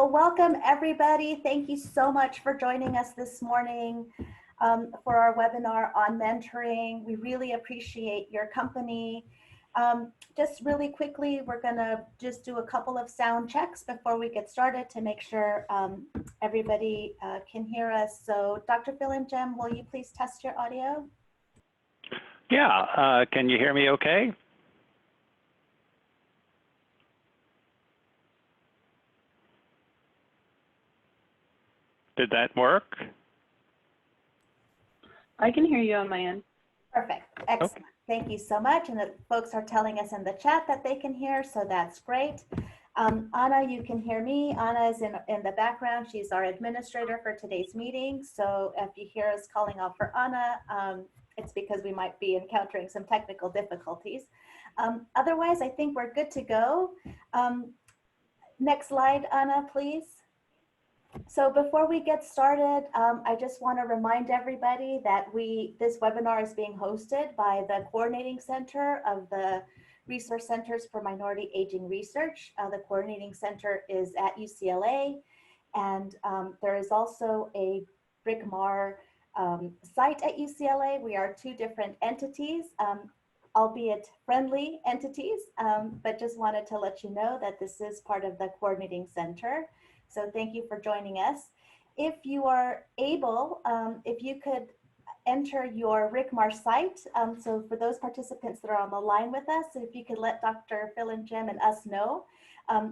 Well, welcome everybody. Thank you so much for joining us this morning for our webinar on mentoring. We really appreciate your company. Just really quickly, we're gonna just do a couple of sound checks before we get started to make sure everybody can hear us. So Dr. Fillingim, will you please test your audio? Yeah, can you hear me okay? Did that work? I can hear you on my end. Perfect. Excellent. Okay. Thank you so much. And the folks are telling us in the chat that they can hear, so that's great. Anna, you can hear me. Anna is in the background. She's our administrator for today's meeting. So if you hear us calling out for Anna, it's because we might be encountering some technical difficulties. Otherwise, I think we're good to go. Next slide, Anna, please. So before we get started, I just want to remind everybody that this webinar is being hosted by the Coordinating Center of the Resource Centers for Minority Aging Research. The Coordinating Center is at UCLA, and there is also a RCMAR site at UCLA. We are two different entities, albeit friendly entities, but just wanted to let you know that this is part of the Coordinating Center. So thank you for joining us. If you are able, if you could enter your RCMAR site. So for those participants that are on the line with us, if you could let Dr. Fillingim and us know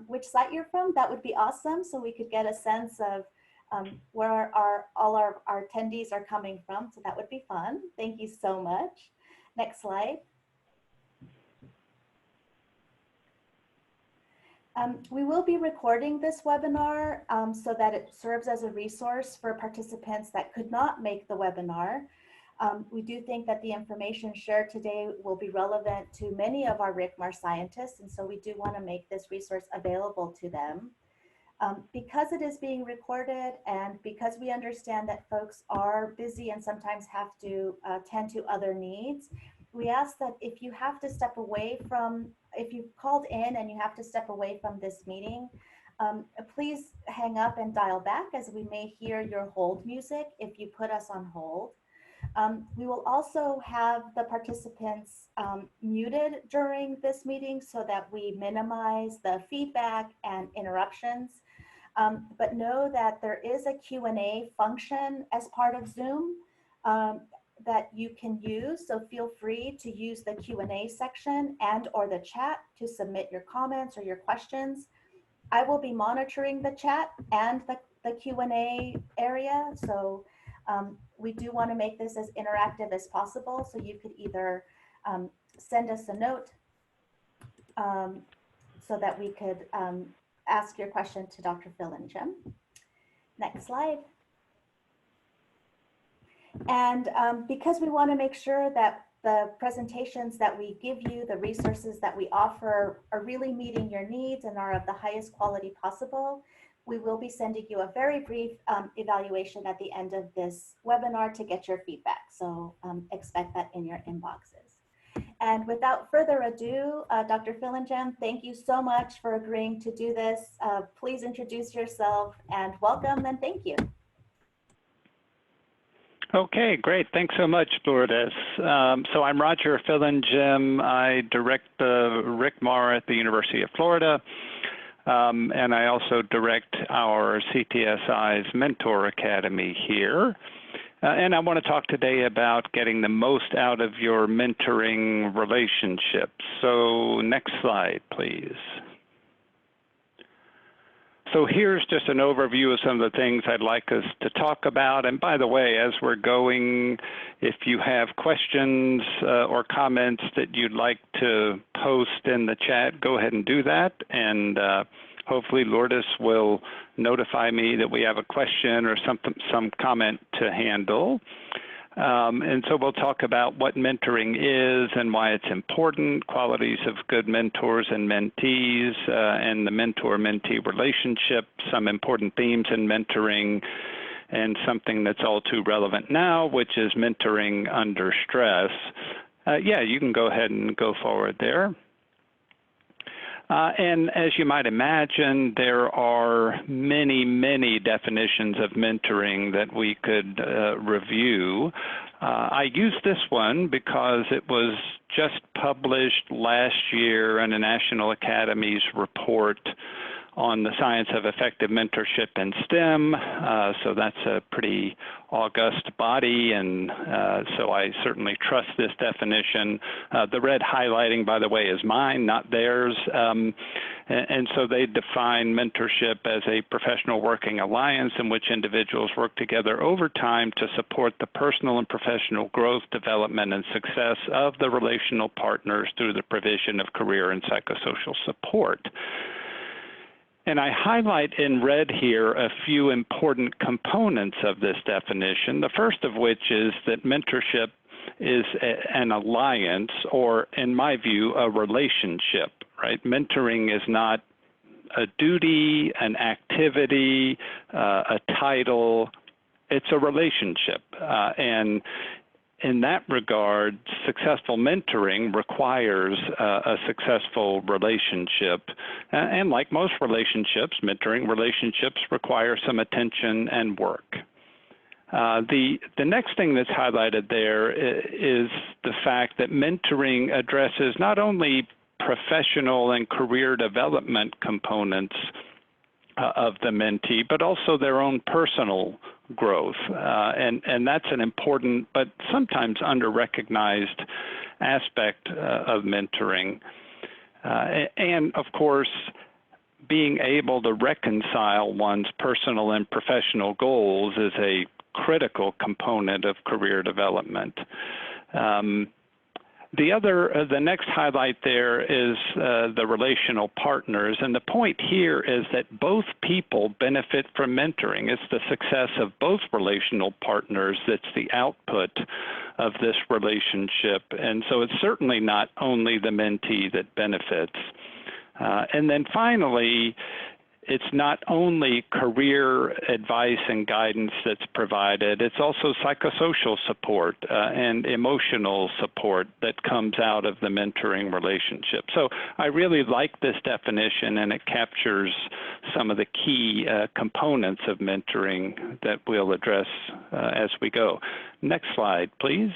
which site you're from, that would be awesome. So we could get a sense of where all our attendees are coming from. So that would be fun. Thank you so much. Next slide. We will be recording this webinar so that it serves as a resource for participants that could not make the webinar. We do think that the information shared today will be relevant to many of our RCMAR scientists, and so we do want to make this resource available to them. Because it is being recorded and because we understand that folks are busy and sometimes have to tend to other needs, we ask that if you have to step away from, if you've called in and you have to step away from this meeting, please hang up and dial back, as we may hear your hold music if you put us on hold. We will also have the participants muted during this meeting so that we minimize the feedback and interruptions. But know that there is a Q&A function as part of Zoom that you can use, so feel free to use the Q&A section and or the chat to submit your comments or your questions. I will be monitoring the chat and the Q&A area, so we do want to make this as interactive as possible, so you could either send us a note so that we could ask your question to Dr. Fillingim. Next slide. And because we want to make sure that the presentations that we give you, the resources that we offer are really meeting your needs and are of the highest quality possible, we will be sending you a very brief evaluation at the end of this webinar to get your feedback. So expect that in your inboxes. And without further ado, Dr. Fillingim, thank you so much for agreeing to do this. Please introduce yourself and welcome and thank you. Okay, great. Thanks so much, Lourdes. So I'm Roger Fillingim. I direct the RCMAR at the University of Florida, and I also direct our CTSI's Mentor Academy here. And I want to talk today about getting the most out of your mentoring relationships. So next slide, please. So here's just an overview of some of the things I'd like us to talk about. And by the way, as we're going, if you have questions or comments that you'd like to post in the chat, go ahead and do that. And hopefully Lourdes will notify me that we have a question or some comment to handle. And so we'll talk about what mentoring is and why it's important, qualities of good mentors and mentees, and the mentor-mentee relationship, some important themes in mentoring, and something that's all too relevant now, which is mentoring under stress. Yeah, you can go ahead and go forward there. And as you might imagine, there are many, many definitions of mentoring that we could review. I use this one because it was just published last year in a National Academy's report on the science of effective mentorship in STEM. So that's a pretty august body, and so I certainly trust this definition. The red highlighting, by the way, is mine, not theirs. And so they define mentorship as a professional working alliance in which individuals work together over time to support the personal and professional growth, development, and success of the relational partners through the provision of career and psychosocial support. And I highlight in red here a few important components of this definition, the first of which is that mentorship is an alliance, or in my view, a relationship, right? Mentoring is not a duty, an activity, a title. It's a relationship. And in that regard, successful mentoring requires a successful relationship. And like most relationships, mentoring relationships require some attention and work. The next thing that's highlighted there is the fact that mentoring addresses not only professional and career development components of the mentee, but also their own personal growth. And that's an important but sometimes under-recognized aspect of mentoring. And of course, being able to reconcile one's personal and professional goals is a critical component of career development. The next highlight there is the relational partners, and the point here is that both people benefit from mentoring. It's the success of both relational partners that's the output of this relationship, and so it's certainly not only the mentee that benefits. And then finally, it's not only career advice and guidance that's provided, it's also psychosocial support and emotional support that comes out of the mentoring relationship. So I really like this definition, and it captures some of the key components of mentoring that we'll address as we go. Next slide, please.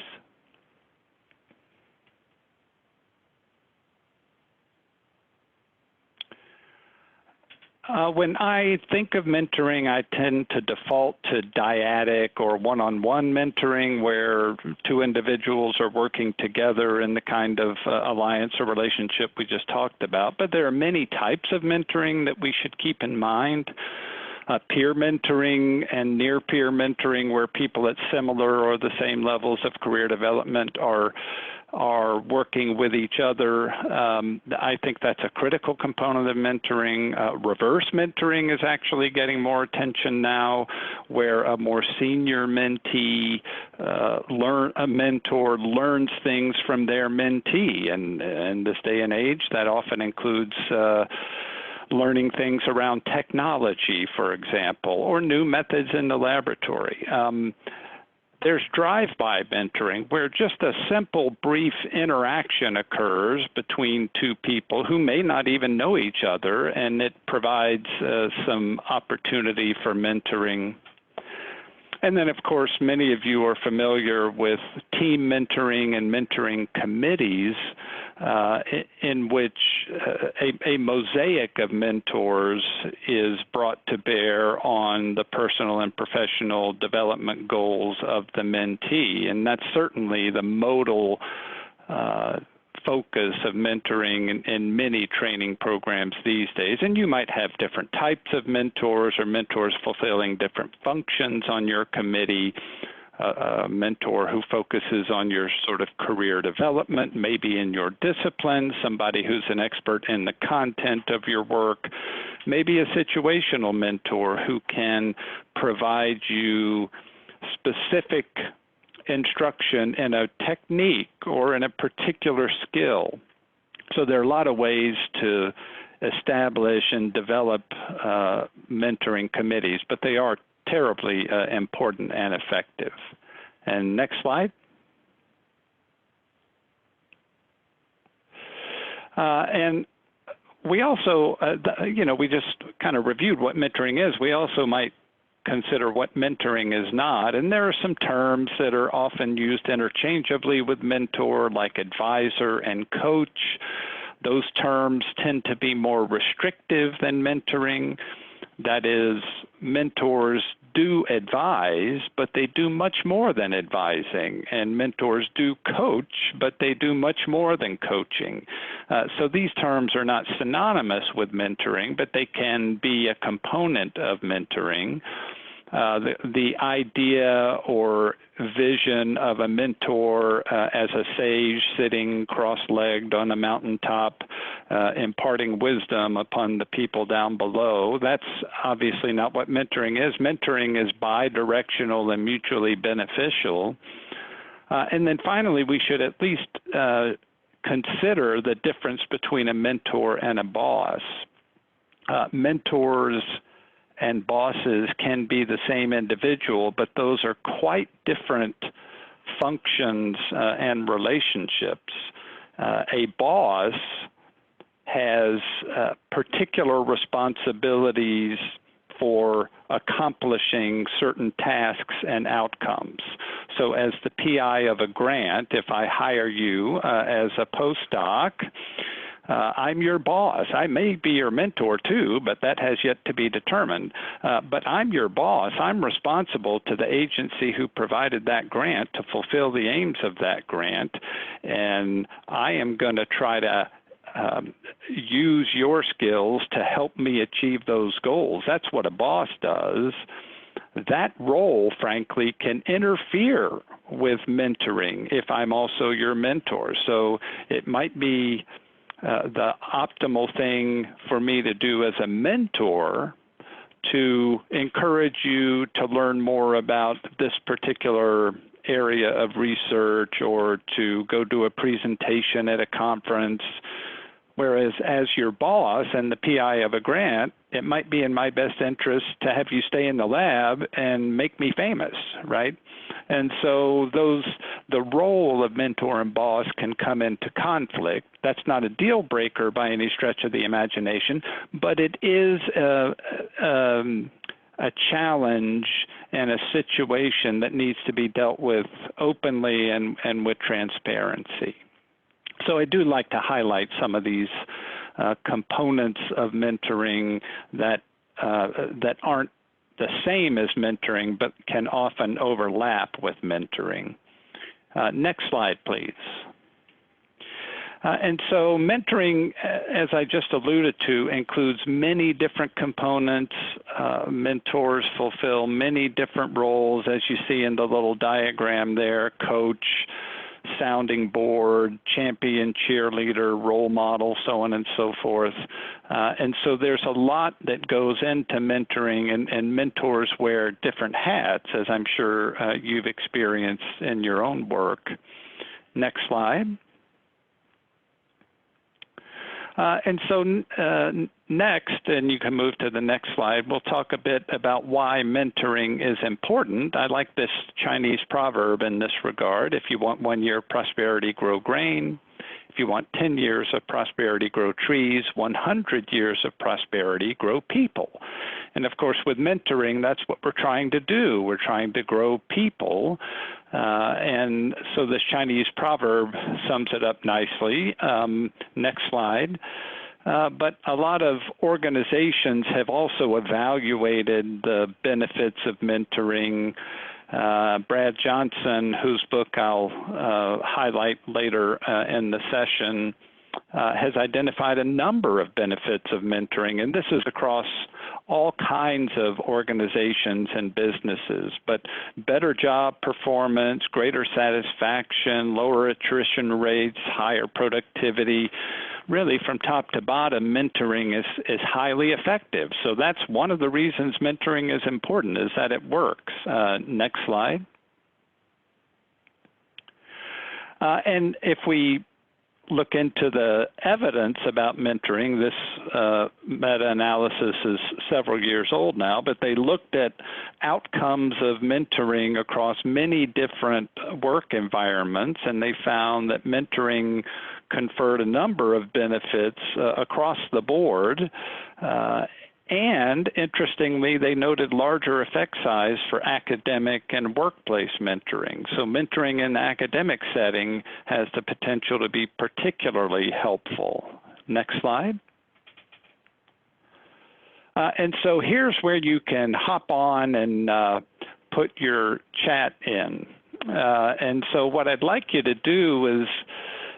When I think of mentoring, I tend to default to dyadic or one-on-one mentoring, where two individuals are working together in the kind of alliance or relationship we just talked about. But there are many types of mentoring that we should keep in mind. Peer mentoring and near-peer mentoring, where people at similar or the same levels of career development are working with each other. I think that's a critical component of mentoring. Reverse mentoring is actually getting more attention now, where a more senior mentee, a mentor learns things from their mentee. And in this day and age, that often includes learning things around technology, for example, or new methods in the laboratory. There's drive-by mentoring, where just a simple, brief interaction occurs between two people who may not even know each other, and it provides some opportunity for mentoring. And then, of course, many of you are familiar with team mentoring and mentoring committees, in which a mosaic of mentors is brought to bear on the personal and professional development goals of the mentee. And that's certainly the modal focus of mentoring in many training programs these days. And you might have different types of mentors, or mentors fulfilling different functions on your committee. A mentor who focuses on your sort of career development, maybe in your discipline, somebody who's an expert in the content of your work, maybe a situational mentor who can provide you specific instruction in a technique or in a particular skill. So there are a lot of ways to establish and develop mentoring committees, but they are terribly important and effective. And next slide. And we also, we just kind of reviewed what mentoring is. We also might consider what mentoring is not. And there are some terms that are often used interchangeably with mentor, like advisor and coach. Those terms tend to be more restrictive than mentoring. That is, mentors do advise, but they do much more than advising, and mentors do coach, but they do much more than coaching. So these terms are not synonymous with mentoring, but they can be a component of mentoring. The idea or vision of a mentor as a sage sitting cross-legged on a mountaintop, imparting wisdom upon the people down below, that's obviously not what mentoring is. Mentoring is bi-directional and mutually beneficial. And then finally, we should at least consider the difference between a mentor and a boss. Mentors and bosses can be the same individual, but those are quite different functions and relationships. A boss has particular responsibilities for accomplishing certain tasks and outcomes. So as the PI of a grant, if I hire you as a postdoc, I'm your boss. I may be your mentor too, but that has yet to be determined. But I'm your boss. I'm responsible to the agency who provided that grant to fulfill the aims of that grant. And I am going to try to use your skills to help me achieve those goals. That's what a boss does. That role, frankly, can interfere with mentoring if I'm also your mentor. So it might be the optimal thing for me to do as a mentor to encourage you to learn more about this particular area of research or to go do a presentation at a conference. Whereas as your boss and the PI of a grant, it might be in my best interest to have you stay in the lab and make me famous, right? And so the role of mentor and boss can come into conflict. That's not a deal breaker by any stretch of the imagination, but it is a challenge and a situation that needs to be dealt with openly and with transparency. So I do like to highlight some of these components of mentoring that aren't the same as mentoring, but can often overlap with mentoring. Next slide, please. And so mentoring, as I just alluded to, includes many different components. Mentors fulfill many different roles, as you see in the little diagram there: coach, sounding board, champion, cheerleader, role model, so on and so forth. And so there's a lot that goes into mentoring, and mentors wear different hats, as I'm sure you've experienced in your own work. Next slide. And so next, and you can move to the next slide, we'll talk a bit about why mentoring is important. I like this Chinese proverb in this regard: if you want 1 year of prosperity, grow grain. If you want 10 years of prosperity, grow trees. 100 years of prosperity, grow people. And of course, with mentoring, that's what we're trying to do. We're trying to grow people. And so this Chinese proverb sums it up nicely. Next slide. But a lot of organizations have also evaluated the benefits of mentoring. Brad Johnson, whose book I'll highlight later in the session, has identified a number of benefits of mentoring, and this is across all kinds of organizations and businesses, but better job performance, greater satisfaction, lower attrition rates, higher productivity. Really, from top to bottom, mentoring is highly effective. So that's one of the reasons mentoring is important, is that it works. Next slide. And if we look into the evidence about mentoring. This meta-analysis is several years old now, but they looked at outcomes of mentoring across many different work environments, and they found that mentoring conferred a number of benefits across the board. And interestingly, they noted larger effect size for academic and workplace mentoring. So mentoring in the academic setting has the potential to be particularly helpful. Next slide. And so here's where you can hop on and put your chat in. And so what I'd like you to do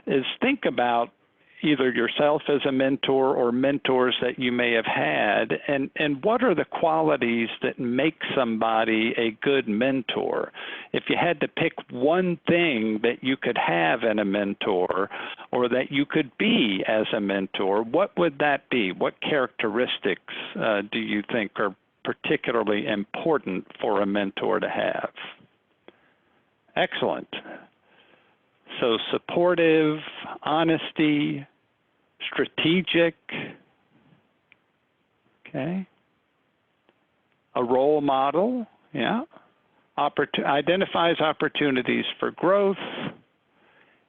is think about either yourself as a mentor or mentors that you may have had, and what are the qualities that make somebody a good mentor? If you had to pick one thing that you could have in a mentor or that you could be as a mentor, what would that be? What characteristics do you think are particularly important for a mentor to have? Excellent. So supportive, honesty, strategic, okay, a role model, yeah, identifies opportunities for growth,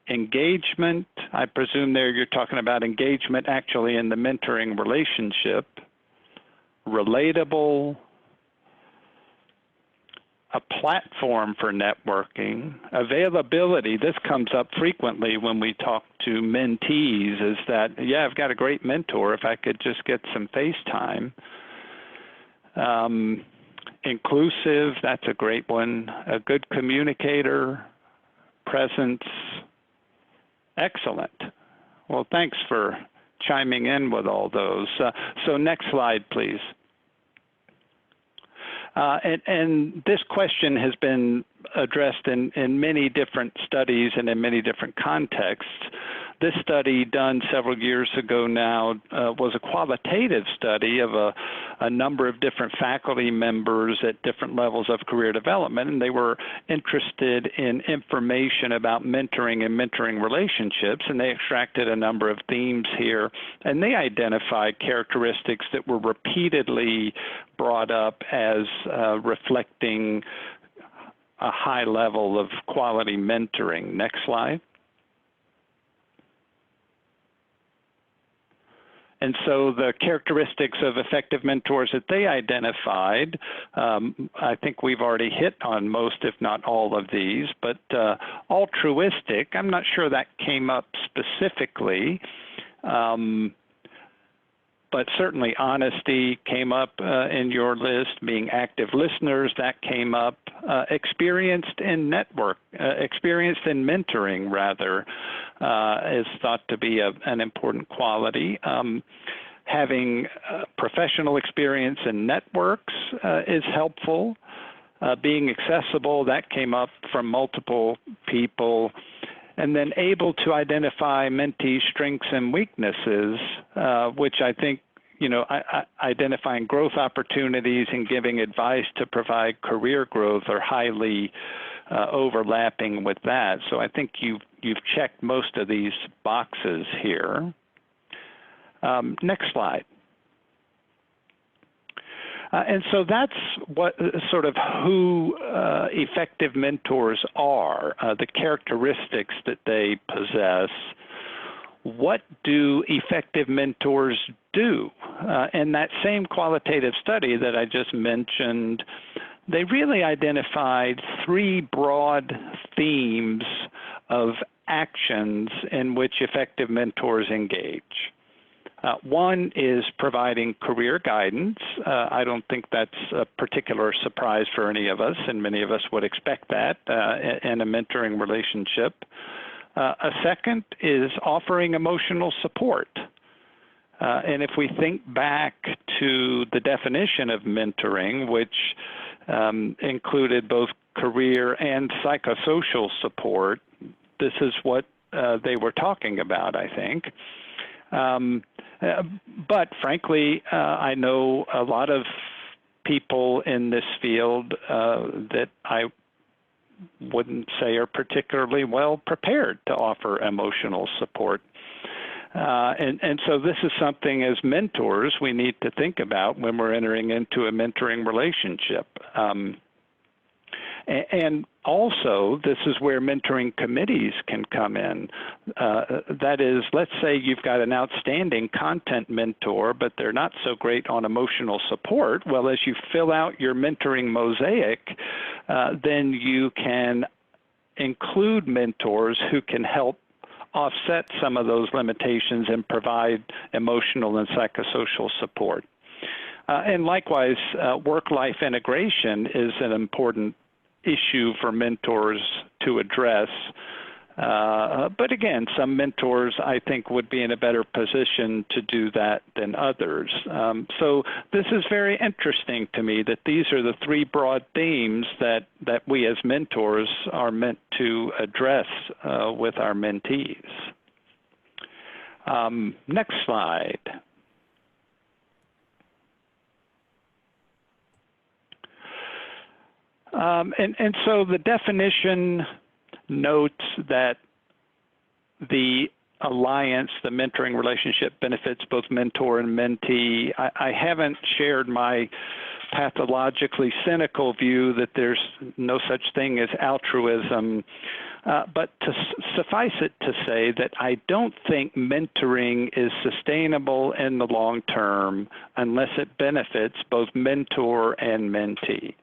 engagement, I presume there you're talking about engagement actually in the mentoring relationship, relatable, a platform for networking, availability. This comes up frequently when we talk to mentees, is that, yeah, I've got a great mentor if I could just get some FaceTime. Inclusive, that's a great one. A good communicator, presence, excellent. Well, thanks for chiming in with all those. So next slide, please. And this question has been addressed in many different studies and in many different contexts. This study done several years ago now was a qualitative study of a number of different faculty members at different levels of career development, and they were interested in information about mentoring and mentoring relationships, and they extracted a number of themes here, and they identified characteristics that were repeatedly brought up as reflecting a high level of quality mentoring. Next slide. And so the characteristics of effective mentors that they identified, I think we've already hit on most, if not all of these, but altruistic, I'm not sure that came up specifically, but certainly honesty came up in your list, being active listeners, that came up, experienced in mentoring rather, is thought to be an important quality. Having professional experience in networks is helpful. Being accessible, that came up from multiple people. And then able to identify mentee strengths and weaknesses, which I think, identifying growth opportunities and giving advice to provide career growth are highly overlapping with that. So I think you've checked most of these boxes here. Next slide. And so that's what sort of who effective mentors are, the characteristics that they possess. What do effective mentors do? In that same qualitative study that I just mentioned, they really identified three broad themes of actions in which effective mentors engage. One is providing career guidance. I don't think that's a particular surprise for any of us, and many of us would expect that in a mentoring relationship. A second is offering emotional support. And if we think back to the definition of mentoring, which included both career and psychosocial support, this is what they were talking about, I think. But frankly, I know a lot of people in this field that I wouldn't say are particularly well prepared to offer emotional support. And so this is something as mentors we need to think about when we're entering into a mentoring relationship. And also, this is where mentoring committees can come in. That is, let's say you've got an outstanding content mentor, but they're not so great on emotional support. Well, as you fill out your mentoring mosaic, then you can include mentors who can help offset some of those limitations and provide emotional and psychosocial support. And likewise, work-life integration is an important issue for mentors to address. But again, some mentors, I think, would be in a better position to do that than others. So this is very interesting to me that these are the three broad themes that we as mentors are meant to address with our mentees. Next slide. And so the definition notes that the alliance, the mentoring relationship, benefits both mentor and mentee. I haven't shared my pathologically cynical view that there's no such thing as altruism, but to suffice it to say that I don't think mentoring is sustainable in the long term unless it benefits both mentor and mentee.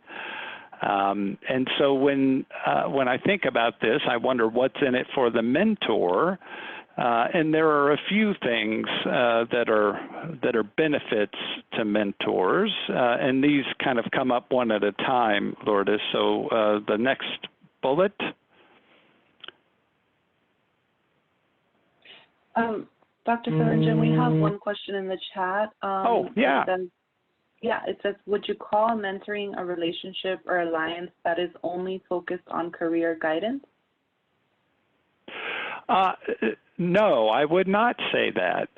And so when I think about this, I wonder what's in it for the mentor, and there are a few things that are benefits to mentors, and these kind of come up one at a time, Lourdes. So the next bullet. Dr. Fillingim, we have one question in the chat. Oh, yeah. It says, would you call mentoring a relationship or alliance that is only focused on career guidance? No, I would not say that.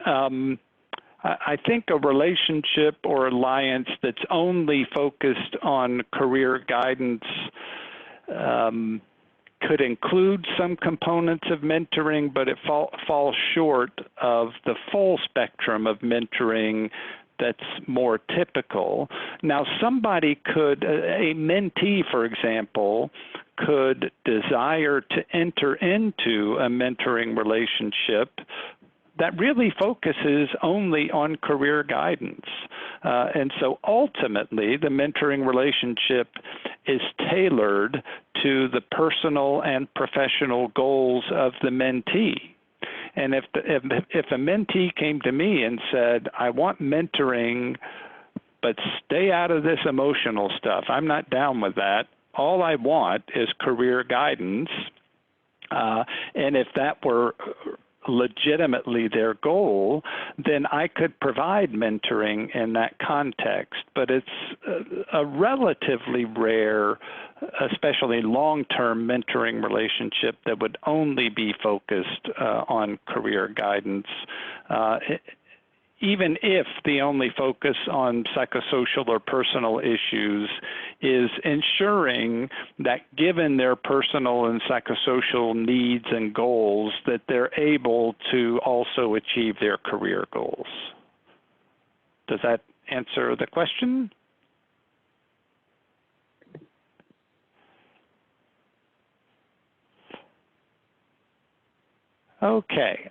I think a relationship or alliance that's only focused on career guidance could include some components of mentoring, but it falls short of the full spectrum of mentoring that's more typical. Now, somebody could, a mentee, for example, could desire to enter into a mentoring relationship that really focuses only on career guidance. And so ultimately, the mentoring relationship is tailored to the personal and professional goals of the mentee. And if a mentee came to me and said, I want mentoring, but stay out of this emotional stuff, I'm not down with that. All I want is career guidance. And if that were legitimately their goal, then I could provide mentoring in that context. But it's a relatively rare, especially long-term mentoring relationship that would only be focused on career guidance, even if the only focus on psychosocial or personal issues is ensuring that given their personal and psychosocial needs and goals, that they're able to also achieve their career goals. Does that answer the question? Okay.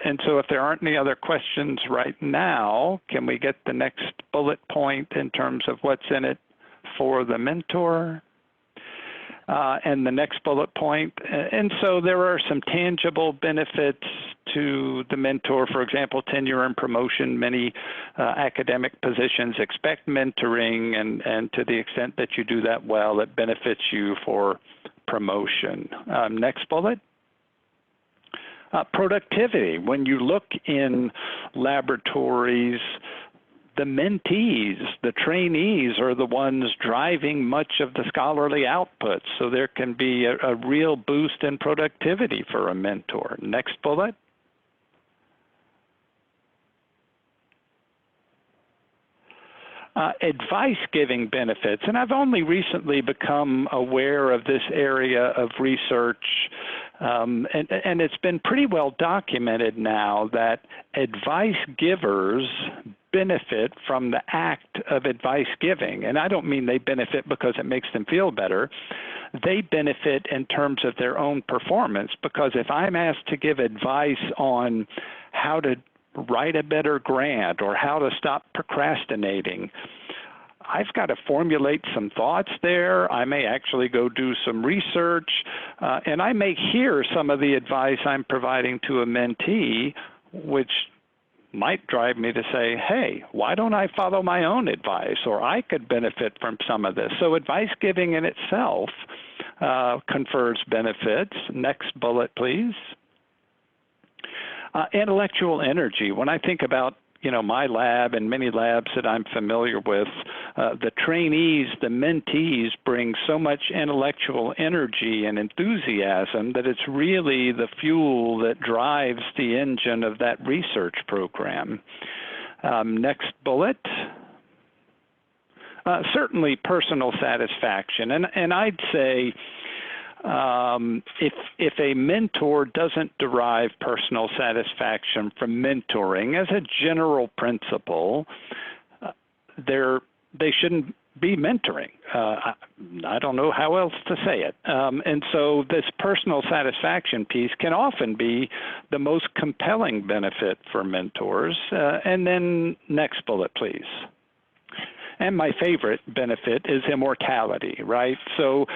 And so if there aren't any other questions right now, can we get the next bullet point in terms of what's in it for the mentor? And the next bullet point. And so there are some tangible benefits to the mentor. For example, tenure and promotion. Many academic positions expect mentoring, and to the extent that you do that well, it benefits you for promotion. Next bullet. Productivity. When you look in laboratories, the mentees, the trainees, are the ones driving much of the scholarly output. So there can be a real boost in productivity for a mentor. Next bullet. advice-giving benefits, and I've only recently become aware of this area of research, and it's been pretty well documented now that advice givers benefit from the act of advice giving. And I don't mean they benefit because it makes them feel better. They benefit in terms of their own performance, because if I'm asked to give advice on how to write a better grant or how to stop procrastinating, I've got to formulate some thoughts there. I may actually go do some research, and I may hear some of the advice I'm providing to a mentee, which might drive me to say, hey, why don't I follow my own advice? Or I could benefit from some of this. So advice giving in itself confers benefits. Next bullet, please. Intellectual energy. When I think about my lab and many labs that I'm familiar with, the trainees, the mentees bring so much intellectual energy and enthusiasm that it's really the fuel that drives the engine of that research program. Next bullet. Certainly personal satisfaction. And I'd say, if a mentor doesn't derive personal satisfaction from mentoring, as a general principle, they shouldn't be mentoring. I don't know how else to say it. And so this personal satisfaction piece can often be the most compelling benefit for mentors. And then next bullet, please. And my favorite benefit is immortality, right? So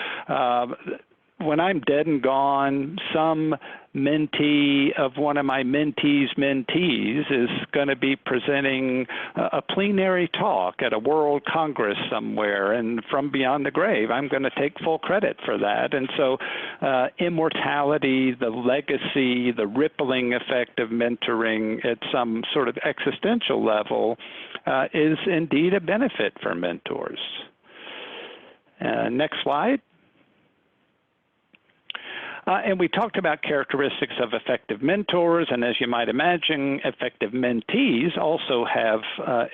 when I'm dead and gone, some mentee of one of my mentees' is going to be presenting a plenary talk at a World Congress somewhere, and from beyond the grave, I'm going to take full credit for that. And so immortality, the legacy, the rippling effect of mentoring at some sort of existential level is indeed a benefit for mentors. Next slide. And we talked about characteristics of effective mentors, and as you might imagine, effective mentees also have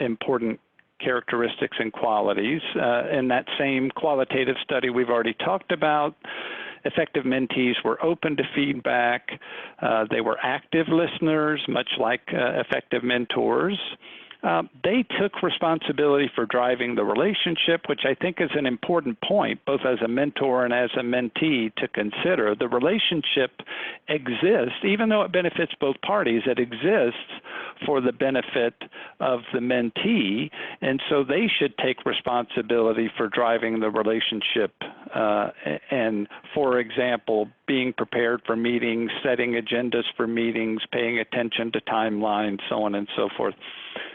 important characteristics and qualities. In that same qualitative study we've already talked about, effective mentees were open to feedback. They were active listeners, much like effective mentors. They took responsibility for driving the relationship, which I think is an important point, both as a mentor and as a mentee, to consider. The relationship exists, even though it benefits both parties, it exists for the benefit of the mentee, and so they should take responsibility for driving the relationship and, for example, being prepared for meetings, setting agendas for meetings, paying attention to timelines, so on and so forth.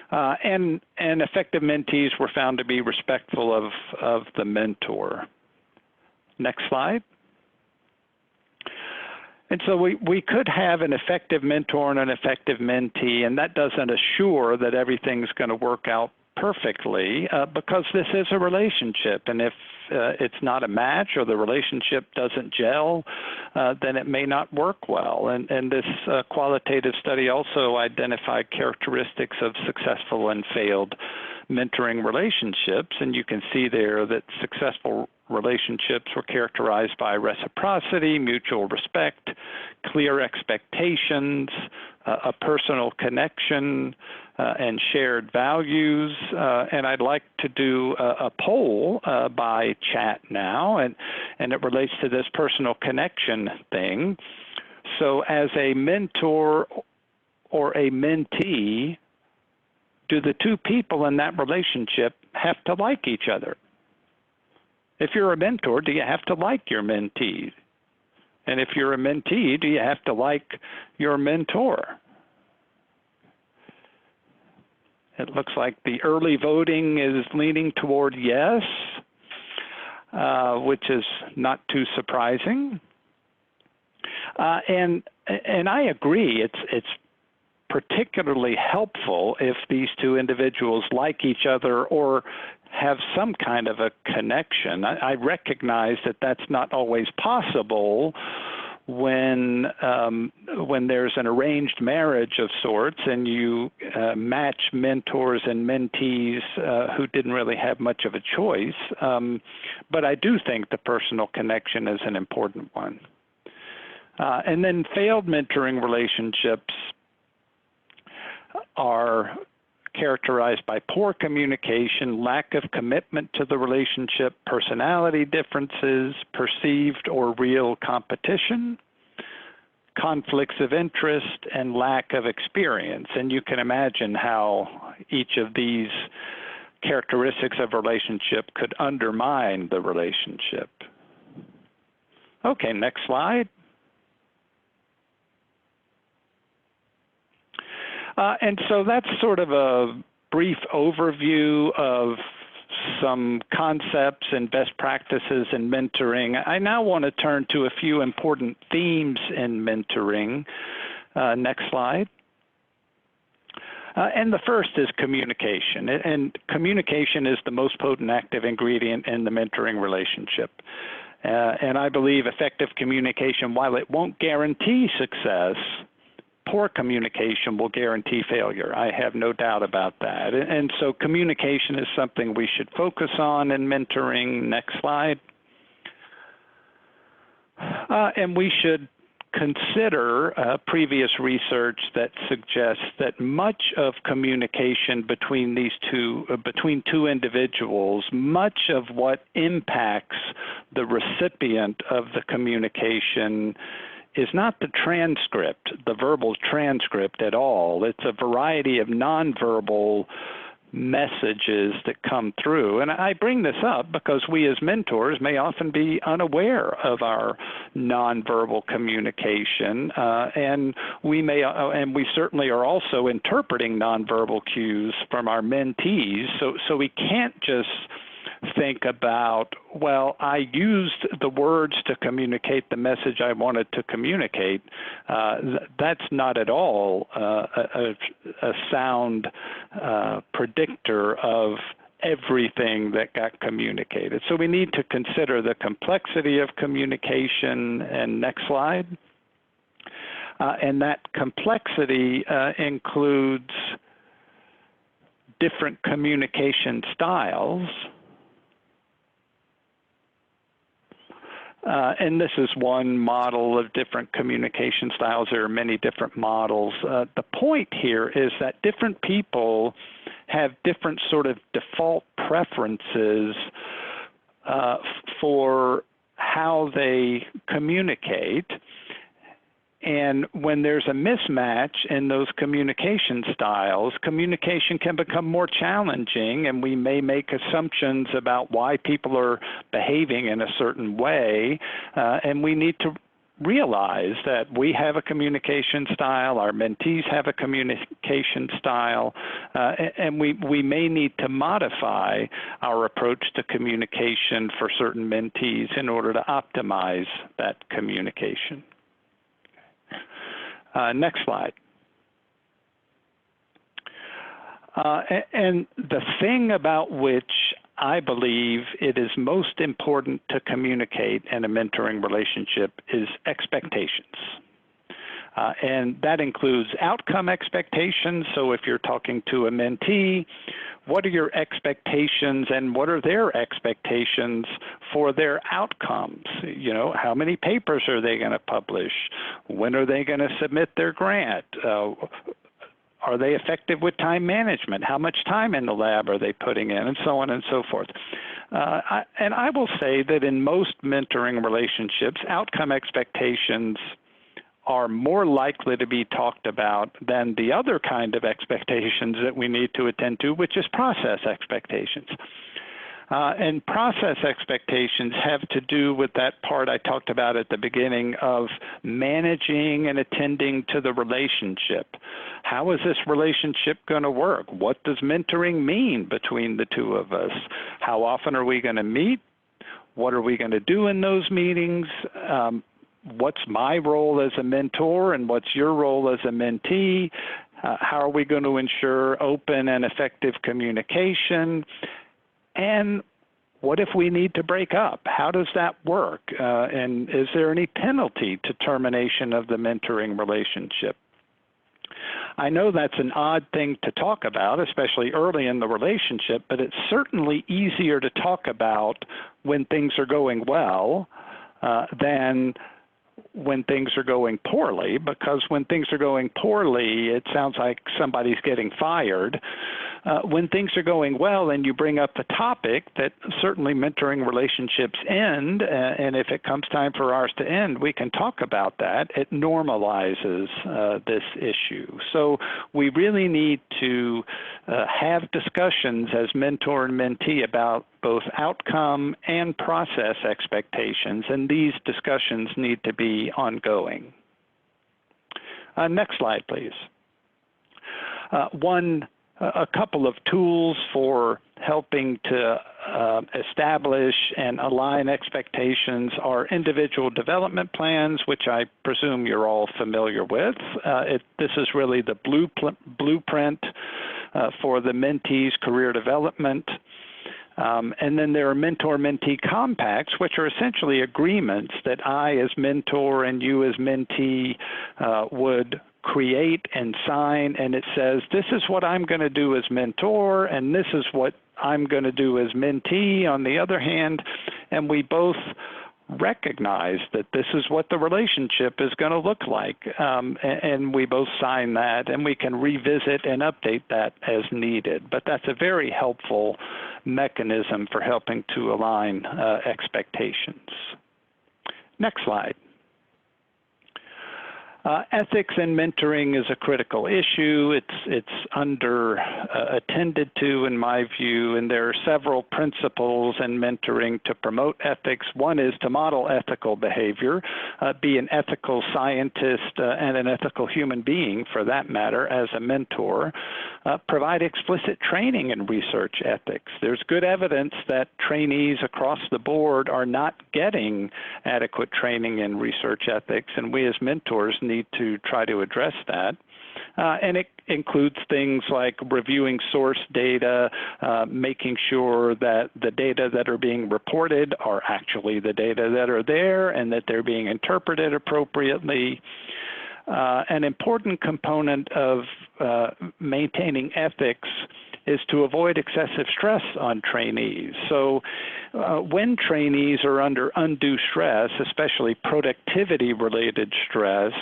And effective mentees were found to be respectful of the mentor. Next slide. And so we could have an effective mentor and an effective mentee, and that doesn't assure that everything's going to work out perfectly because this is a relationship, and if it's not a match or the relationship doesn't gel, then it may not work well. And this qualitative study also identified characteristics of successful and failed mentoring relationships, and you can see there that successful relationships were characterized by reciprocity, mutual respect, clear expectations, a personal connection, and shared values. And I'd like to do a poll by chat now, and it relates to this personal connection thing. So as a mentor or a mentee, do the two people in that relationship have to like each other? If you're a mentor, do you have to like your mentee? And if you're a mentee, do you have to like your mentor? It looks like the early voting is leaning toward yes, which is not too surprising. And I agree, it's particularly helpful if these two individuals like each other or have some kind of a connection. I recognize that that's not always possible when there's an arranged marriage of sorts and you match mentors and mentees who didn't really have much of a choice. But I do think the personal connection is an important one. And then failed mentoring relationships are characterized by poor communication, lack of commitment to the relationship, personality differences, perceived or real competition, conflicts of interest, and lack of experience. And you can imagine how each of these characteristics of a relationship could undermine the relationship. Okay, next slide. And so that's sort of a brief overview of some concepts and best practices in mentoring. I now want to turn to a few important themes in mentoring. Next slide. And the first is communication. And communication is the most potent active ingredient in the mentoring relationship. And I believe effective communication, while it won't guarantee success, poor communication will guarantee failure. I have no doubt about that. And so communication is something we should focus on in mentoring. Next slide. And we should consider previous research that suggests that much of communication between two individuals, much of what impacts the recipient of the communication is not the transcript, the verbal transcript at all. It's a variety of nonverbal messages that come through. And I bring this up because we as mentors may often be unaware of our nonverbal communication, and we certainly are also interpreting nonverbal cues from our mentees. So we can't just think about, well, I used the words to communicate the message I wanted to communicate. That's not at all a sound predictor of everything that got communicated. So we need to consider the complexity of communication. And next slide. And that complexity includes different communication styles. And this is one model of different communication styles. There are many different models. The point here is that different people have different sort of default preferences for how they communicate. And when there's a mismatch in those communication styles, communication can become more challenging, and we may make assumptions about why people are behaving in a certain way, and we need to realize that we have a communication style, our mentees have a communication style, and we may need to modify our approach to communication for certain mentees in order to optimize that communication. Next slide. And the thing about which I believe it is most important to communicate in a mentoring relationship is expectations. And that includes outcome expectations. So if you're talking to a mentee, what are your expectations and what are their expectations for their outcomes? You know, how many papers are they going to publish? When are they going to submit their grant? Are they effective with time management? How much time in the lab are they putting in? And so on and so forth. And I will say that in most mentoring relationships, outcome expectations are more likely to be talked about than the other kind of expectations that we need to attend to, which is process expectations. And process expectations have to do with that part I talked about at the beginning of managing and attending to the relationship. How is this relationship going to work? What does mentoring mean between the two of us? How often are we going to meet? What are we going to do in those meetings? What's my role as a mentor and what's your role as a mentee? How are we going to ensure open and effective communication? And What if we need to break up? How does that work? And is there any penalty to termination of the mentoring relationship? I know that's an odd thing to talk about, especially early in the relationship, but it's certainly easier to talk about when things are going well than when things are going poorly, because when things are going poorly, it sounds like somebody's getting fired. When things are going well and you bring up the topic that certainly mentoring relationships end, and if it comes time for ours to end, we can talk about that. It normalizes this issue. So we really need to have discussions as mentor and mentee about both outcome and process expectations, and these discussions need to be ongoing. Next slide, please. A couple of tools for helping to establish and align expectations are individual development plans, which I presume you're all familiar with. This is really the blueprint for the mentee's career development. And then there are mentor-mentee compacts, which are essentially agreements that I as mentor and you as mentee would create and sign, and it says, this is what I'm going to do as mentor, and this is what I'm going to do as mentee on the other hand, and we both recognize that this is what the relationship is going to look like, and we both sign that, and we can revisit and update that as needed. But that's a very helpful mechanism for helping to align expectations. Next slide. Ethics in mentoring is a critical issue. It's under attended to, in my view, and there are several principles in mentoring to promote ethics. One is to model ethical behavior, be an ethical scientist and an ethical human being, for that matter, as a mentor. Provide explicit training in research ethics. There's good evidence that trainees across the board are not getting adequate training in research ethics, and we as mentors need to try to address that. And it includes things like reviewing source data, making sure that the data that are being reported are actually the data that are there and that they're being interpreted appropriately. An important component of maintaining ethics is to avoid excessive stress on trainees. So when trainees are under undue stress, especially productivity-related stress,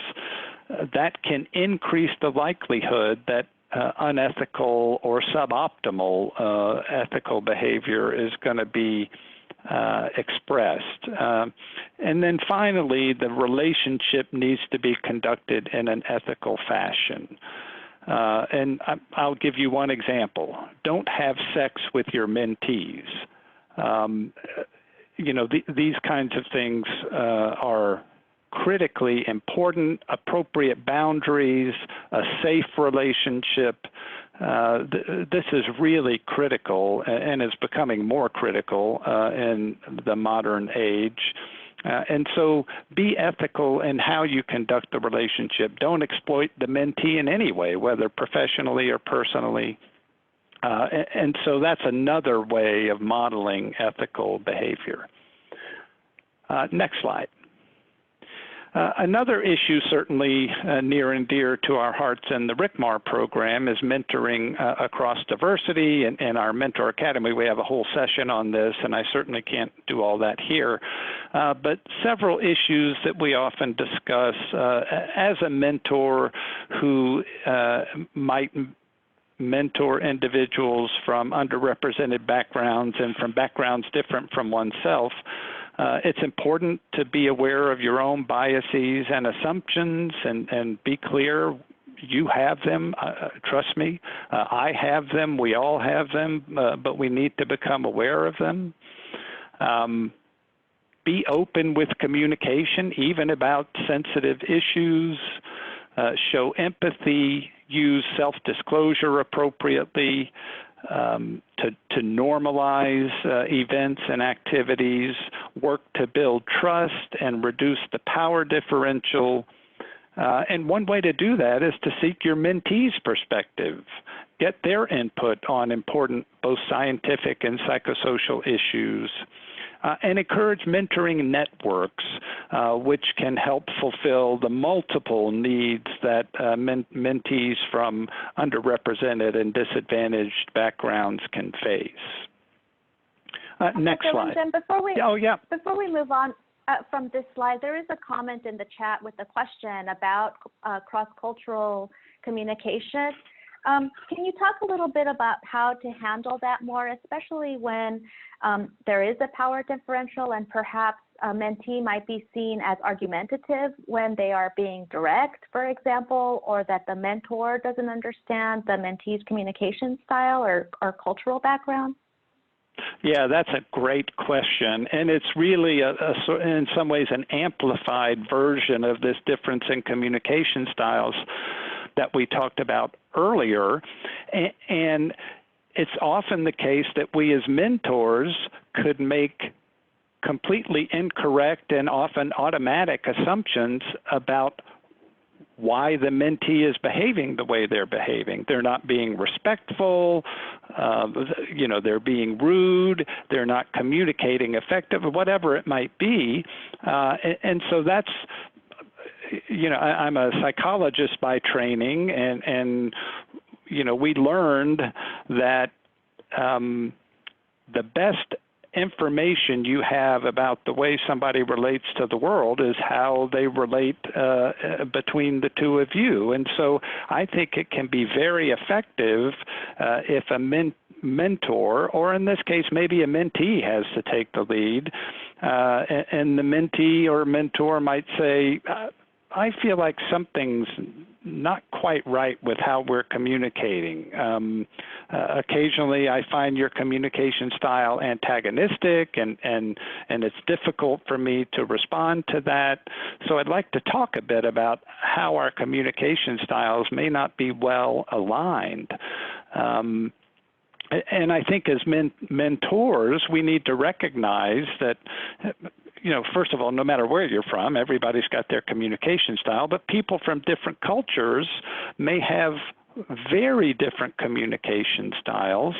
that can increase the likelihood that unethical or suboptimal ethical behavior is going to be expressed. And then finally, the relationship needs to be conducted in an ethical fashion. And I'll give you one example. Don't have sex with your mentees. These kinds of things are critically important. Appropriate boundaries, a safe relationship. This is really critical and is becoming more critical in the modern age. And so be ethical in how you conduct the relationship. Don't exploit the mentee in any way, whether professionally or personally. And so that's another way of modeling ethical behavior. Next slide. Another issue certainly near and dear to our hearts in the RCMAR program is mentoring across diversity. In our Mentor Academy, we have a whole session on this, and I certainly can't do all that here. But several issues that we often discuss as a mentor who might mentor individuals from underrepresented backgrounds and from backgrounds different from oneself. It's important to be aware of your own biases and assumptions and be clear. You have them, trust me. I have them, we all have them, but we need to become aware of them. Be open with communication, even about sensitive issues. Show empathy, use self-disclosure appropriately. To normalize events and activities, work to build trust and reduce the power differential. And one way to do that is to seek your mentee's perspective. get their input on important both scientific and psychosocial issues. And encourage mentoring networks, which can help fulfill the multiple needs that mentees from underrepresented and disadvantaged backgrounds can face. Next slide. Before we move on from this slide, there is a comment in the chat with a question about cross-cultural communication. Can you talk a little bit about how to handle that more, especially when there is a power differential and perhaps a mentee might be seen as argumentative when they are being direct, for example, or that the mentor doesn't understand the mentee's communication style or cultural background? Yeah, that's a great question, and it's really, in some ways, an amplified version of this difference in communication styles that we talked about earlier, and it's often the case that we as mentors could make completely incorrect and often automatic assumptions about why the mentee is behaving the way they're behaving. They're not being respectful, they're being rude, they're not communicating effectively, whatever it might be. And so that's, I'm a psychologist by training, and we learned that the best information you have about the way somebody relates to the world is how they relate between the two of you. And so I think it can be very effective if a mentor, or in this case, maybe a mentee has to take the lead, and the mentee or mentor might say, I feel like something's not quite right with how we're communicating. Occasionally, I find your communication style antagonistic, and it's difficult for me to respond to that. So I'd like to talk a bit about how our communication styles may not be well aligned. And I think as mentors, we need to recognize that, first of all, no matter where you're from, everybody's got their communication style, but people from different cultures may have very different communication styles.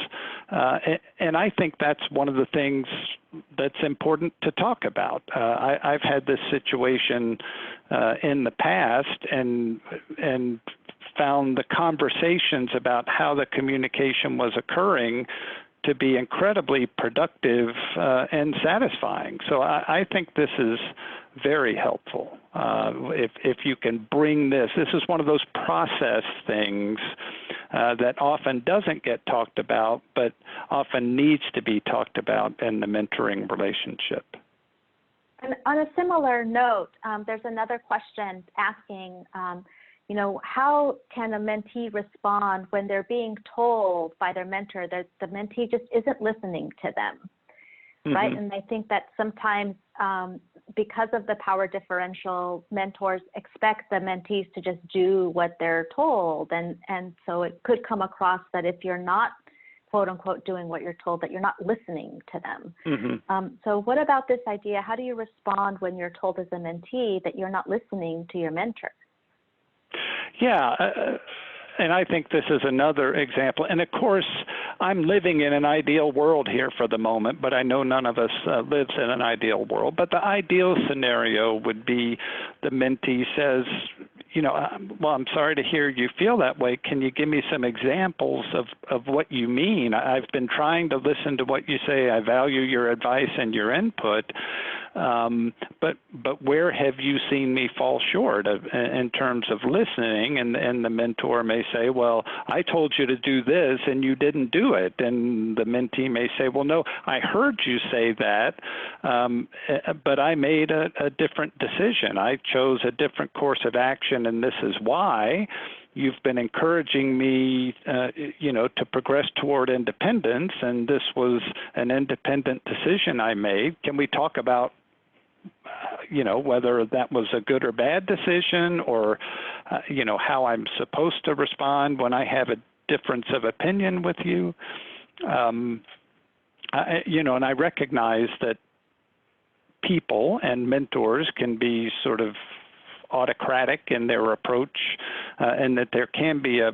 And I think that's one of the things that's important to talk about. I've had this situation in the past and found the conversations about how the communication was occurring to be incredibly productive and satisfying. So I think this is very helpful. If you can bring this is one of those process things that often doesn't get talked about, but often needs to be talked about in the mentoring relationship. And on a similar note, there's another question asking, how can a mentee respond when they're being told by their mentor that the mentee just isn't listening to them, right? And I think that sometimes because of the power differential, mentors expect the mentees to just do what they're told. And so it could come across that if you're not, quote unquote, doing what you're told, that you're not listening to them. So what about this idea? How do you respond when you're told as a mentee that you're not listening to your mentor? Yeah, and I think this is another example. And of course, I'm living in an ideal world here for the moment, but I know none of us lives in an ideal world. But the ideal scenario would be the mentee says, well, I'm sorry to hear you feel that way. Can you give me some examples of what you mean? I've been trying to listen to what you say. I value your advice and your input. But where have you seen me fall short in terms of listening? And the mentor may say, well, I told you to do this and you didn't do it. And the mentee may say, well, no, I heard you say that, but I made a different decision. I chose a different course of action, and this is why. You've been encouraging me, to progress toward independence, and this was an independent decision I made. Can we talk about whether that was a good or bad decision, or, how I'm supposed to respond when I have a difference of opinion with you? And I recognize that people and mentors can be sort of autocratic in their approach, and that there can be a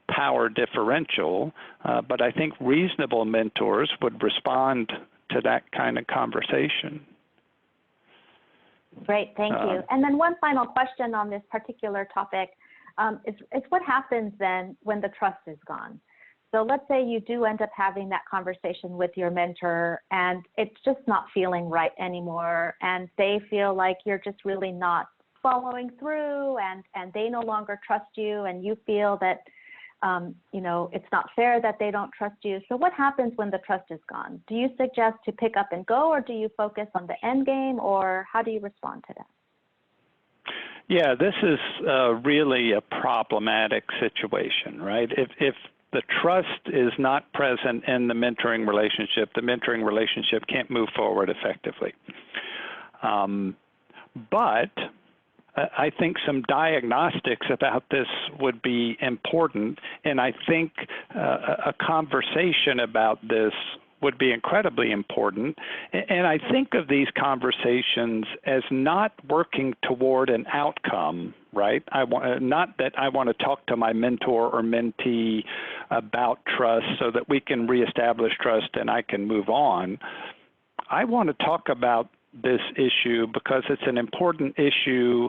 power differential, but I think reasonable mentors would respond to that kind of conversation. Great, thank you. And then one final question on this particular topic is what happens then when the trust is gone? So let's say you do end up having that conversation with your mentor and it's just not feeling right anymore, and they feel like you're just really not following through, and they no longer trust you, and you feel that you know, it's not fair that they don't trust you. So what happens when the trust is gone? Do you suggest to pick up and go, or do you focus on the end game, or how do you respond to that? Yeah, this is really a problematic situation, right? If the trust is not present in the mentoring relationship can't move forward effectively. But I think some diagnostics about this would be important, and I think a conversation about this would be incredibly important. And I think of these conversations as not working toward an outcome, right? Not that I want to talk to my mentor or mentee about trust so that we can reestablish trust and I can move on. I want to talk about this issue because it's an important issue,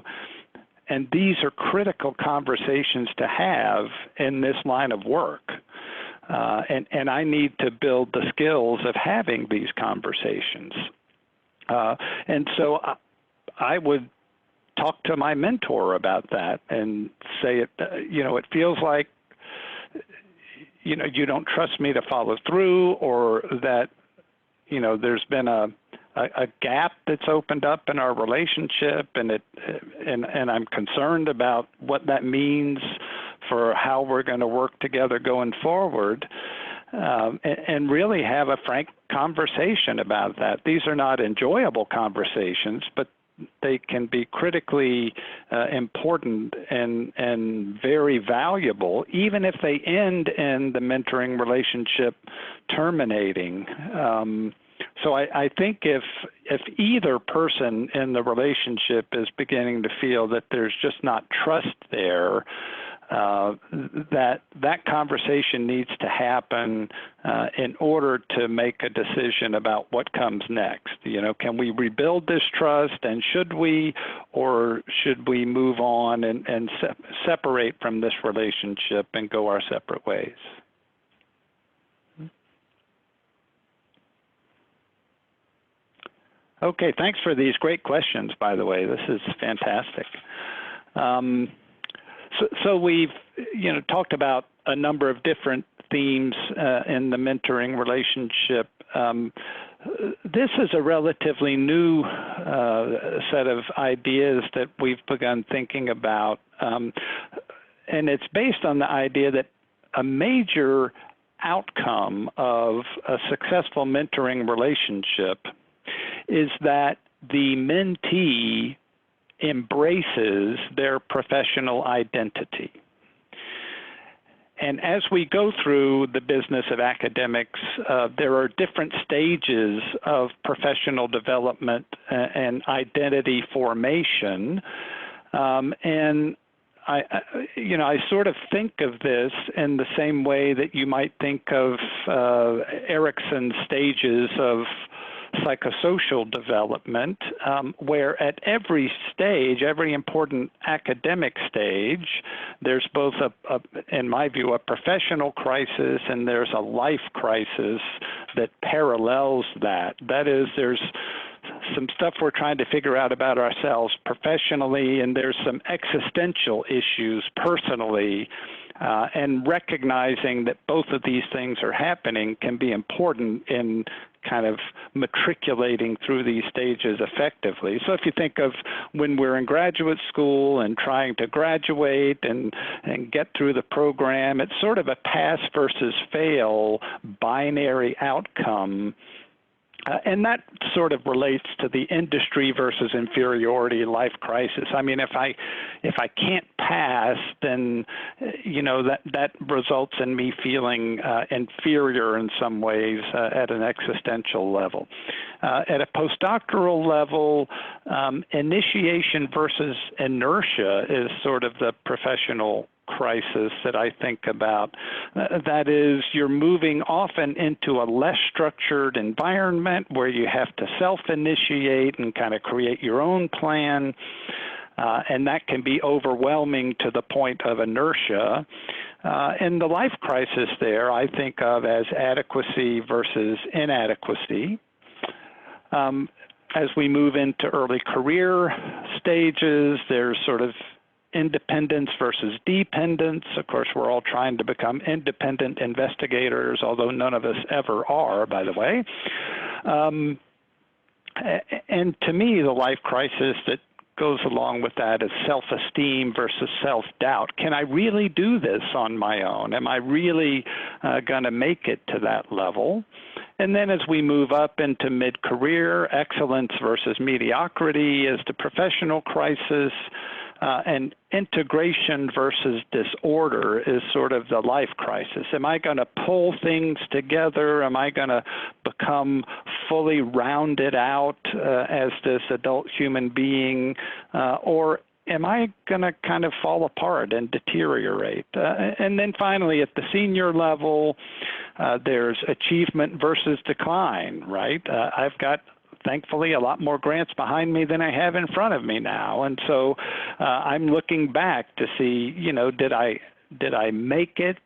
and these are critical conversations to have in this line of work. And I need to build the skills of having these conversations. And so I would talk to my mentor about that and say, you know, it feels like, you know, you don't trust me to follow through, or that, you know, there's been a gap that's opened up in our relationship, and I'm concerned about what that means for how we're going to work together going forward, and really have a frank conversation about that. These are not enjoyable conversations, but they can be critically important and very valuable, even if they end in the mentoring relationship terminating. So I think if either person in the relationship is beginning to feel that there's just not trust there, that conversation needs to happen in order to make a decision about what comes next. You know, can we rebuild this trust, and should we, or should we move on and separate from this relationship and go our separate ways? Okay, thanks for these great questions, by the way. This is fantastic. So we've, you know, talked about a number of different themes in the mentoring relationship. This is a relatively new set of ideas that we've begun thinking about, and it's based on the idea that a major outcome of a successful mentoring relationship is that the mentee embraces their professional identity. And as we go through the business of academics, there are different stages of professional development and identity formation. And I sort of think of this in the same way that you might think of Erikson's stages of psychosocial development, where at every stage, every important academic stage, there's both in my view, a professional crisis, and there's a life crisis that parallels that. That is, there's some stuff we're trying to figure out about ourselves professionally, and there's some existential issues personally, and recognizing that both of these things are happening can be important in kind of matriculating through these stages effectively. So if you think of when we're in graduate school and trying to graduate and get through the program, it's sort of a pass versus fail binary outcome. And that sort of relates to the industry versus inferiority life crisis. I mean, if I can't pass, then that results in me feeling inferior in some ways at an existential level. At a postdoctoral level, initiation versus inertia is sort of the professional crisis that I think about. That is, you're moving often into a less structured environment where you have to self-initiate and kind of create your own plan. And that can be overwhelming to the point of inertia. And the life crisis there I think of as adequacy versus inadequacy. As we move into early career stages, there's sort of independence versus dependence. Of course, we're all trying to become independent investigators, although none of us ever are, by the way. And to me, the life crisis that goes along with that is self-esteem versus self-doubt. Can I really do this on my own? Am I really going to make it to that level? And then as we move up into mid-career, excellence versus mediocrity is the professional crisis, and integration versus disorder is sort of the life crisis. Am I going to pull things together? Am I going to become fully rounded out as this adult human being? Or am I going to kind of fall apart and deteriorate? And then finally, at the senior level, there's achievement versus decline, right? I've got, thankfully, a lot more grants behind me than I have in front of me now. And so I'm looking back to see, did I make it?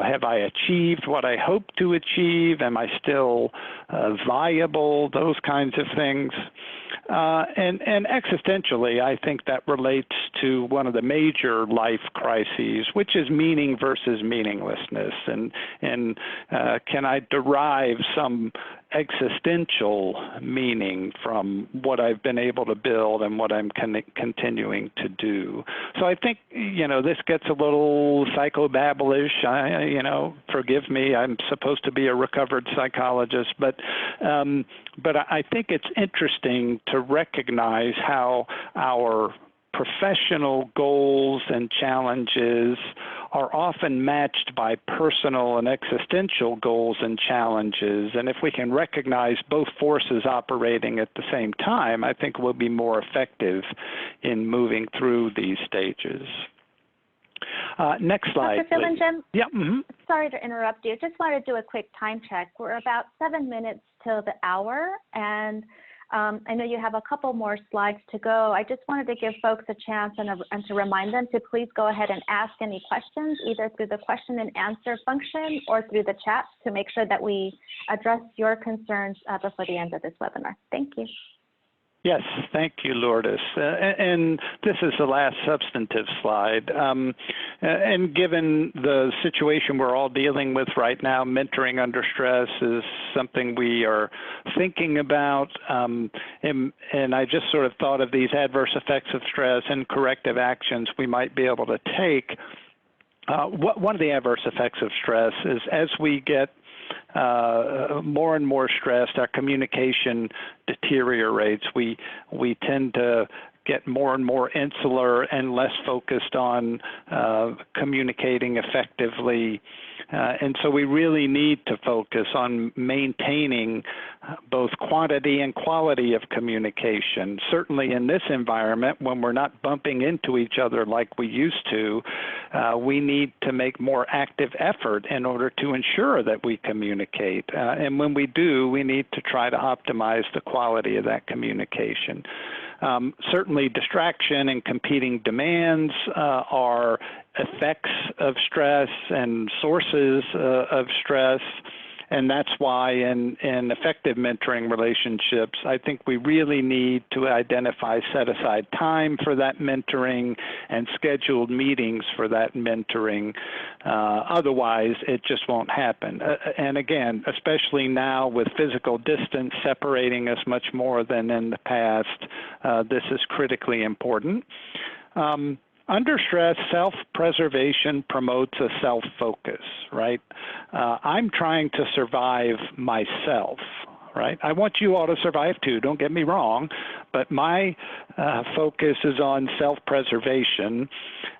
Have I achieved what I hoped to achieve? Am I still viable? Those kinds of things. And existentially, I think that relates to one of the major life crises, which is meaning versus meaninglessness. And can I derive some existential meaning from what I've been able to build and what I'm continuing to do? So I think, this gets a little psychobabblish. Forgive me, I'm supposed to be a recovered psychologist, but I think it's interesting to recognize how our professional goals and challenges are often matched by personal and existential goals and challenges. And if we can recognize both forces operating at the same time, I think we'll be more effective in moving through these stages. Next slide, Dr. Fillingim, yeah. Sorry to interrupt you. Just want to do a quick time check. We're about 7 minutes till the hour, and I know you have a couple more slides to go. I just wanted to give folks a chance and to remind them to please go ahead and ask any questions, either through the question and answer function or through the chat, to make sure that we address your concerns before the end of this webinar. Thank you. Yes, thank you, Lourdes. And this is the last substantive slide. And given the situation we're all dealing with right now, mentoring under stress is something we are thinking about. And I just sort of thought of these adverse effects of stress and corrective actions we might be able to take. One of the adverse effects of stress is as we get more and more stressed, our communication deteriorates. We tend to get more and more insular and less focused on communicating effectively. And so we really need to focus on maintaining both quantity and quality of communication. Certainly in this environment, when we're not bumping into each other like we used to, we need to make more active effort in order to ensure that we communicate. And when we do, we need to try to optimize the quality of that communication. Certainly distraction and competing demands are effects of stress and sources of stress. And that's why in effective mentoring relationships, I think we really need to identify set-aside time for that mentoring and scheduled meetings for that mentoring. Otherwise, it just won't happen. And again, especially now with physical distance separating us much more than in the past, this is critically important. Under stress, self-preservation promotes a self-focus, right? I'm trying to survive myself, right? I want you all to survive too, don't get me wrong, but my focus is on self-preservation.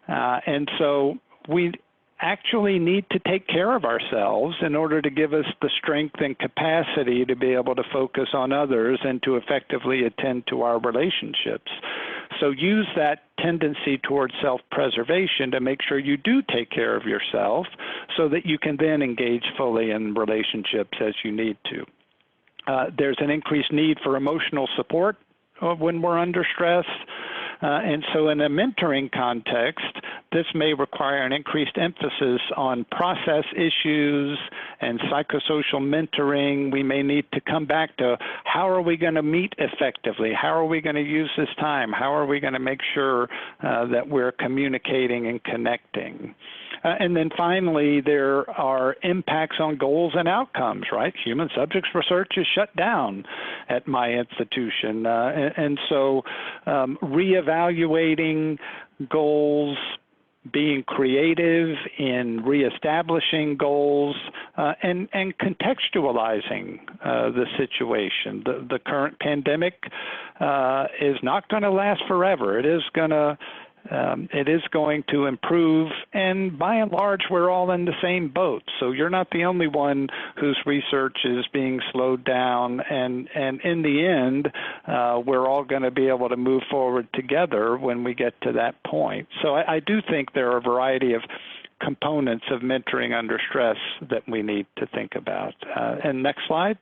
And so we actually need to take care of ourselves in order to give us the strength and capacity to be able to focus on others and to effectively attend to our relationships. So use that tendency towards self-preservation to make sure you do take care of yourself so that you can then engage fully in relationships as you need to. There's an increased need for emotional support when we're under stress. And so in a mentoring context, this may require an increased emphasis on process issues and psychosocial mentoring. We may need to come back to how are we going to meet effectively? How are we going to use this time? How are we going to make sure that we're communicating and connecting? And then finally, there are impacts on goals and outcomes, right? Human subjects research is shut down at my institution. And so reevaluating goals, being creative in reestablishing goals, and contextualizing the situation. The current pandemic is not going to last forever. It is going to improve, and by and large, we're all in the same boat. So you're not the only one whose research is being slowed down, and in the end, we're all going to be able to move forward together when we get to that point. So I do think there are a variety of components of mentoring under stress that we need to think about. And next slide.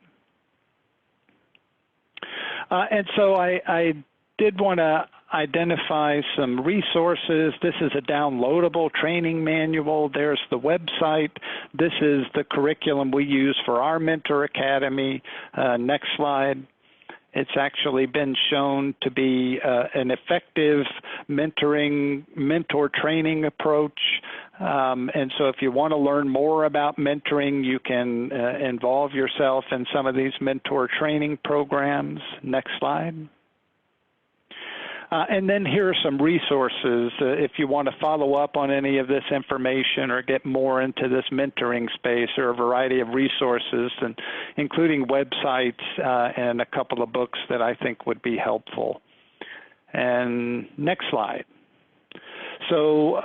And so I did want to identify some resources. This is a downloadable training manual. There's the website. This is the curriculum we use for our Mentor Academy. Next slide. It's actually been shown to be an effective mentor training approach. And so if you want to learn more about mentoring, you can involve yourself in some of these mentor training programs. Next slide. And then here are some resources if you want to follow up on any of this information or get more into this mentoring space. There are a variety of resources, and including websites and a couple of books that I think would be helpful. And next slide. So,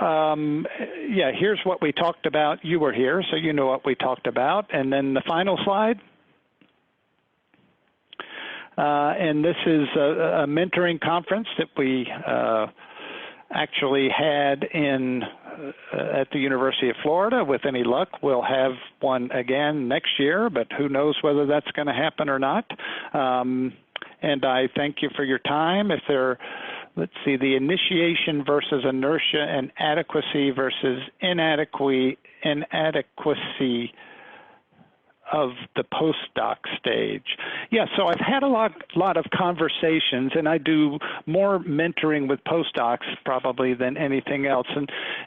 yeah, here's what we talked about. You were here, so you know what we talked about. And then the final slide. And this is a mentoring conference that we actually had at the University of Florida. With any luck, we'll have one again next year, but who knows whether that's going to happen or not. And I thank you for your time. If there, let's see, the initiation versus inertia and adequacy versus inadequacy of the postdoc stage. Yeah, so I've had a lot of conversations, and I do more mentoring with postdocs probably than anything else.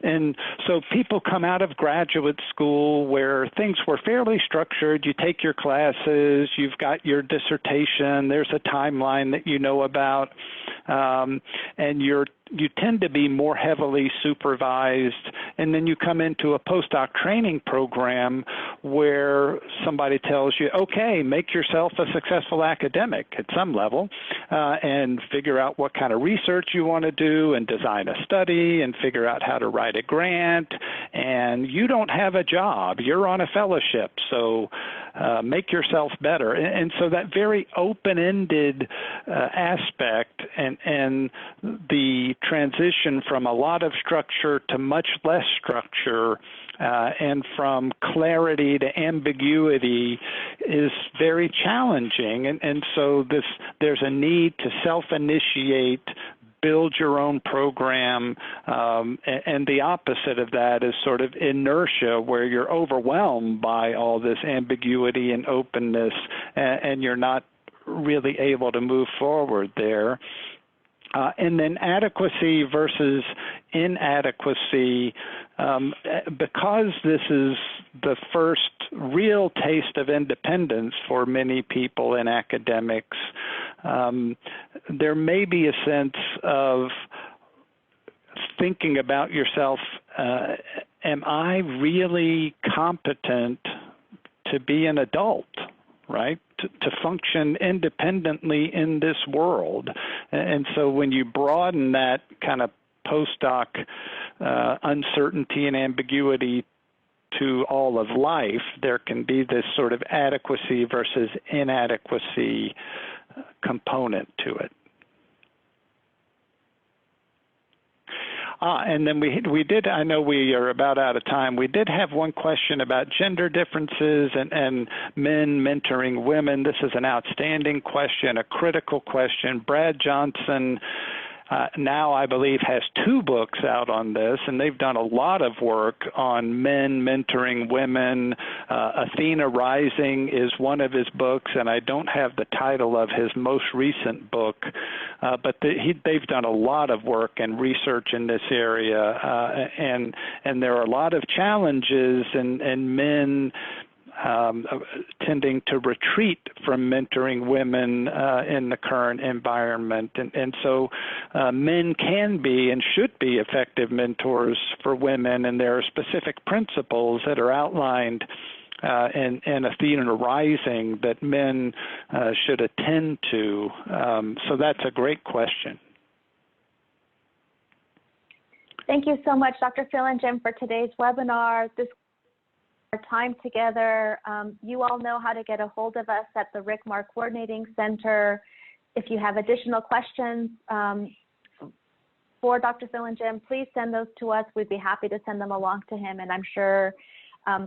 And so people come out of graduate school where things were fairly structured. You take your classes, you've got your dissertation, there's a timeline that you know about, and you tend to be more heavily supervised, and then you come into a postdoc training program where somebody tells you, okay, make yourself a successful academic at some level, and figure out what kind of research you want to do and design a study and figure out how to write a grant, and you don't have a job, you're on a fellowship, so make yourself better. And so that very open-ended aspect and the transition from a lot of structure to much less structure and from clarity to ambiguity is very challenging. And so there's a need to self-initiate, build your own program, and the opposite of that is sort of inertia, where you're overwhelmed by all this ambiguity and openness, and you're not really able to move forward there. And then adequacy versus inadequacy, because this is the first real taste of independence for many people in academics, there may be a sense of thinking about yourself, am I really competent to be an adult, right? To function independently in this world. And so when you broaden that kind of postdoc uncertainty and ambiguity to all of life, there can be this sort of adequacy versus inadequacy component to it. And then we did, I know we are about out of time, we did have one question about gender differences and men mentoring women. This is an outstanding question, a critical question. Brad Johnson now, I believe, has 2 books out on this, and they've done a lot of work on men mentoring women. Athena Rising is one of his books, and I don't have the title of his most recent book, but they've done a lot of work and research in this area, and there are a lot of challenges and men tending to retreat from mentoring women in the current environment. And so men can be and should be effective mentors for women, and there are specific principles that are outlined in Athena Rising that men should attend to. So that's a great question. Thank you so much, Dr. Fillingim, for today's webinar. This our time together. You all know how to get a hold of us at the RCMAR Coordinating Center. If you have additional questions for Dr. Fillingim, please send those to us. We'd be happy to send them along to him, and I'm sure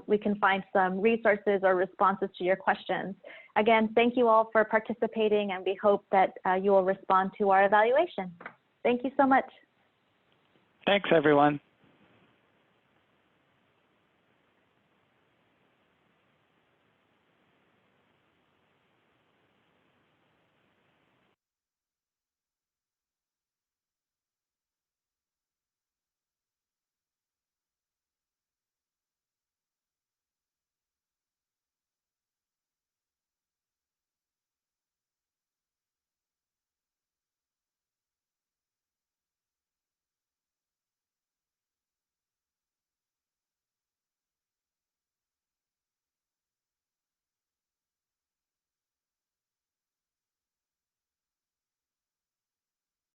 we can find some resources or responses to your questions. Again, thank you all for participating, and we hope that you will respond to our evaluation. Thank you so much. Thanks, everyone.